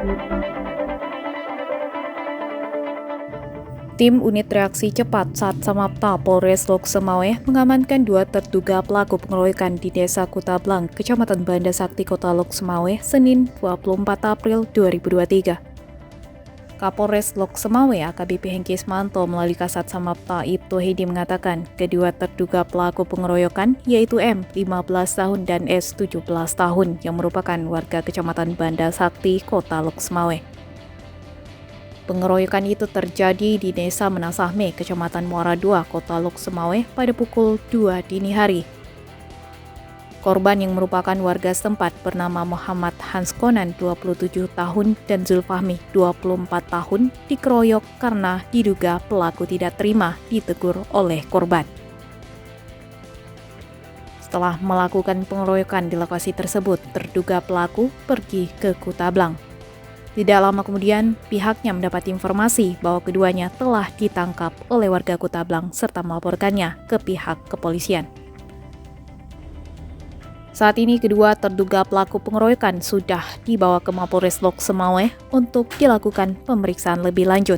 Tim Unit Reaksi Cepat Sat Samapta Polres Lok Semawe mengamankan 2 terduga pelaku pengeroyokan di Desa Kutablang, Kecamatan Banda Sakti, Kota Lok Semawe, Senin 24 April 2023. Kapolres Lok Semawe AKBP Hengki Ismanto melalui Kasat Samapta Ibtu Hedi mengatakan kedua terduga pelaku pengeroyokan yaitu M 15 tahun dan S 17 tahun yang merupakan warga Kecamatan Banda Sakti, Kota Lok Semawe. Pengeroyokan itu terjadi di Desa Menasahme, Kecamatan Muara II, Kota Lok Semawe pada pukul 2 dini hari. Korban yang merupakan warga setempat bernama Muhammad Hans Konan 27 tahun dan Zulfahmi 24 tahun dikeroyok karena diduga pelaku tidak terima ditegur oleh korban. Setelah melakukan pengeroyokan di lokasi tersebut, terduga pelaku pergi ke Kutablang. Tidak lama kemudian, pihaknya mendapat informasi bahwa keduanya telah ditangkap oleh warga Kutablang serta melaporkannya ke pihak kepolisian. Saat ini kedua terduga pelaku pengeroyokan sudah dibawa ke Mapolres Lok Semawe untuk dilakukan pemeriksaan lebih lanjut.